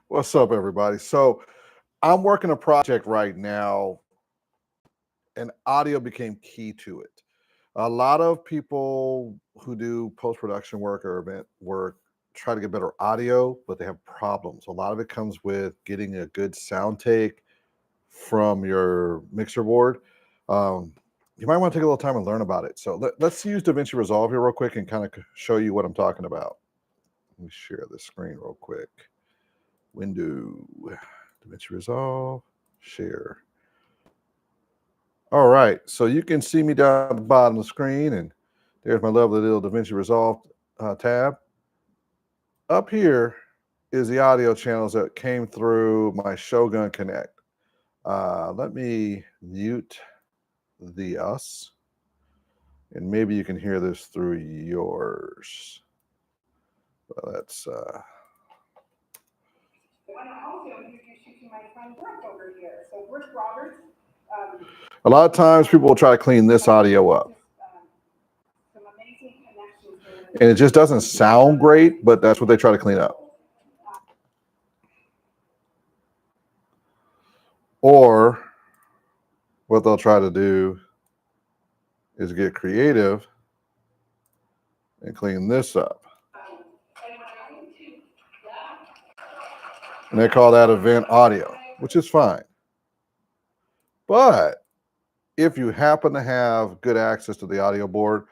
What's up, everybody? So I'm working a project right now, and audio became key to it. A lot of people who do post-production work or event work try to get better audio, but they have problems. A lot of it comes with getting a good sound take from your mixer board. Um, you might want to take a little time and learn about it. So let's use DaVinci Resolve here real quick and kind of show you what I'm talking about. Let me share the screen real quick. Window, DaVinci Resolve, share. All right, so you can see me down at the bottom of the screen, and there's my lovely little DaVinci Resolve tab. Up here is the audio channels that came through my Shogun Connect. Let me mute the us, and maybe you can hear this through yours. But let's. A lot of times people will try to clean this audio up. And it just doesn't sound great, but that's what they try to clean up. Or what they'll try to do is get creative and clean this up. And they call that event audio, which is fine. But if you happen to have good access to the audio board,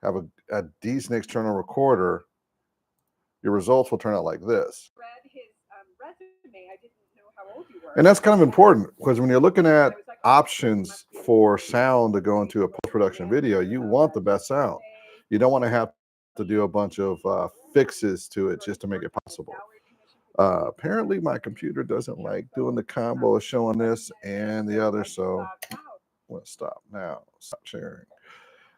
have a decent external recorder, your results will turn out like this. And that's kind of important because when you're looking at options for sound to go into a post-production video, you want the best sound. You don't want to have to do a bunch of fixes to it just to make it possible. Apparently my computer doesn't like doing the combo of showing this and the other, so let's stop now. Stop sharing.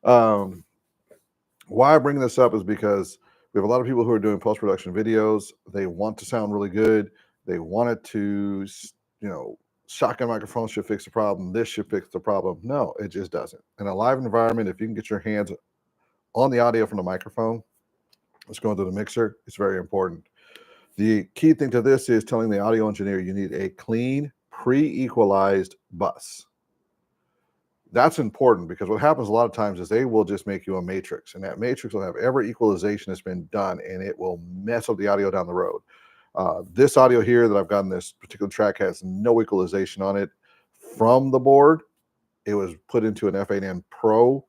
Why I bring this up is because we have a lot of people who are doing post-production videos. They want to sound really good. They want it to, shotgun microphone should fix the problem. This should fix the problem. No, it just doesn't. In a live environment, if you can get your hands on the audio from the microphone, it's going through the mixer. It's very important. The key thing to this is telling the audio engineer you need a clean, pre-equalized bus. That's important because what happens a lot of times is they will just make you a matrix, and that matrix will have every equalization that's been done, and it will mess up the audio down the road. This audio here that I've got in this particular track has no equalization on it from the board. It was put into an F8N Pro,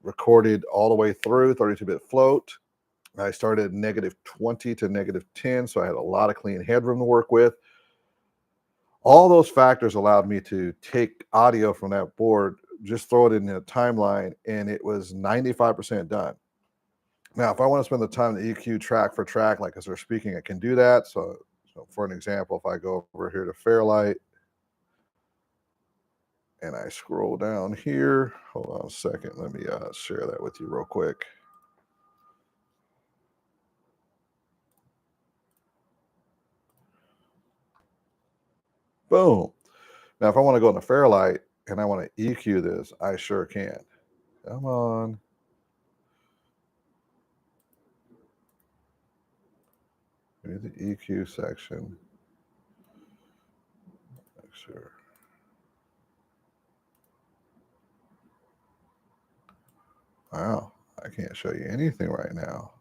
recorded all the way through 32-bit float. I started at -20 to -10, so I had a lot of clean headroom to work with. All those factors allowed me to take audio from that board, just throw it in a timeline, and it was 95% done. Now, if I want to spend the time to EQ track for track, like as we're speaking, I can do that. So for an example, if I go over here to Fairlight and I scroll down here, hold on a second, let me share that with you real quick. Boom. Now, if I want to go into Fairlight and I want to EQ this, I sure can. Come on. Here's the EQ section. Make sure. Wow, I can't show you anything right now.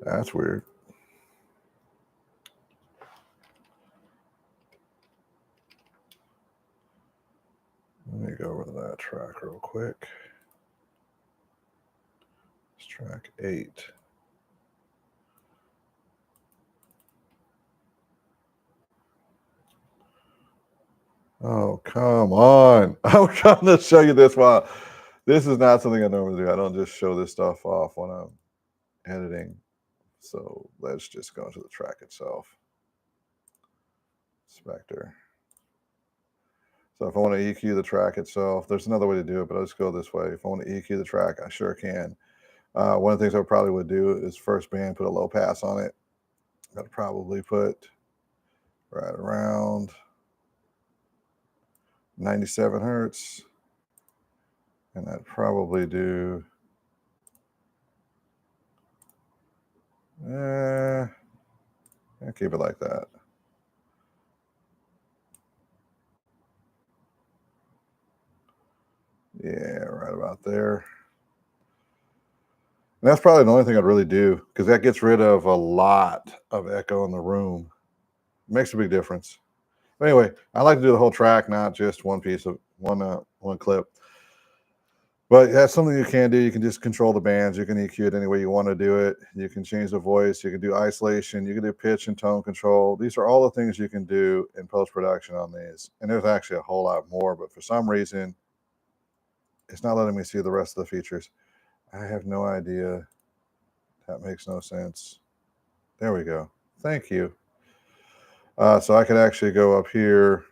That's weird. Let me go over to that track real quick. It's track 8. Oh, come on. I'm trying to show you this one. This is not something I normally do. I don't just show this stuff off when I'm editing. So let's just go into the track itself. Spectre. So if I want to EQ the track itself, there's another way to do it, but I'll just go this way. If I want to EQ the track, I sure can. One of the things I probably would do is first band, put a low pass on it. I'd probably put right around 97 hertz. And I'd probably do, I'll keep it like that. Yeah, right about there. And that's probably the only thing I'd really do, because that gets rid of a lot of echo in the room. It makes a big difference. But anyway, I like to do the whole track, not just one piece of one clip. But that's something you can do. You can just control the bands. You can EQ it any way you want to do it. You can change the voice. You can do isolation. You can do pitch and tone control. These are all the things you can do in post-production on these. And there's actually a whole lot more, but for some reason, it's not letting me see the rest of the features. I have no idea. That makes no sense. There we go. Thank you. So I could actually go up here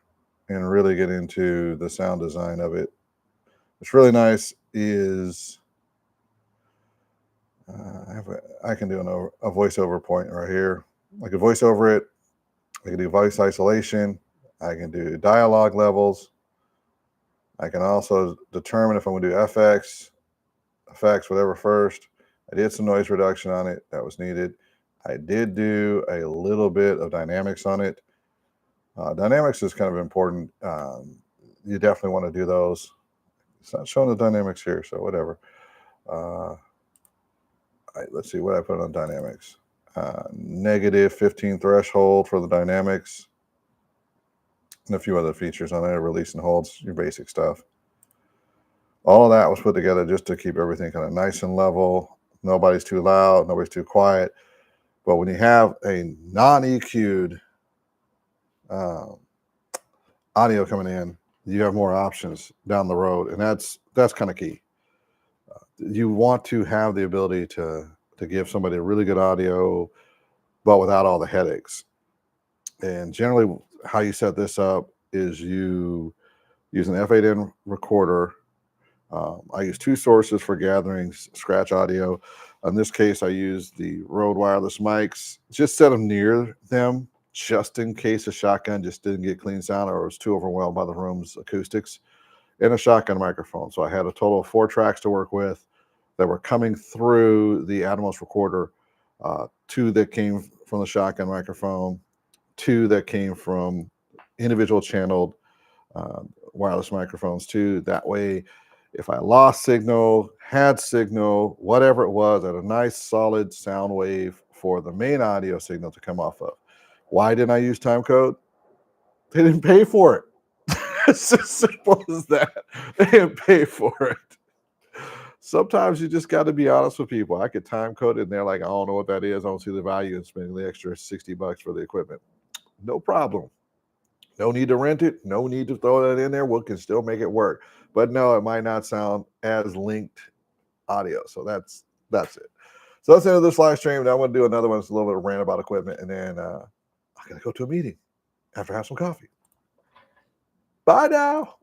and really get into the sound design of it. What's really nice is I can do a voiceover point right here. I can voice over it. I can do voice isolation. I can do dialogue levels. I can also determine if I'm going to do FX, effects, whatever first. I did some noise reduction on it. That was needed. I did do a little bit of dynamics on it. Dynamics is kind of important. You definitely want to do those. It's not showing the dynamics here, so whatever. Let's see what I put on dynamics. Negative 15 threshold for the dynamics. And a few other features on there, release and holds, your basic stuff. All of that was put together just to keep everything kind of nice and level. Nobody's too loud, nobody's too quiet. But when you have a non-EQ'd audio coming in, you have more options down the road, and that's kind of key. You want to have the ability to give somebody a really good audio, but without all the headaches. And generally, how you set this up is you use an F8N recorder. I use two sources for gathering scratch audio. In this case, I use the Rode wireless mics. Just set them near them, just in case a shotgun just didn't get clean sound or was too overwhelmed by the room's acoustics, and a shotgun microphone. So I had a total of 4 tracks to work with that were coming through the Atmos recorder, 2 that came from the shotgun microphone, 2 that came from individual channeled wireless microphones too. That way, if I lost signal, had signal, whatever it was, I had a nice solid sound wave for the main audio signal to come off of. Why didn't I use timecode? They didn't pay for it. It's as simple as that. They didn't pay for it. Sometimes you just got to be honest with people. I could time code it and they're like, I don't know what that is. I don't see the value in spending the extra $60 for the equipment. No problem. No need to rent it. No need to throw that in there. We can still make it work. But no, it might not sound as linked audio. So that's it. So that's the end of this live stream. Now I'm going to do another one. It's a little bit of rant about equipment. And then I'm going to go to a meeting after I have some coffee. Bye now.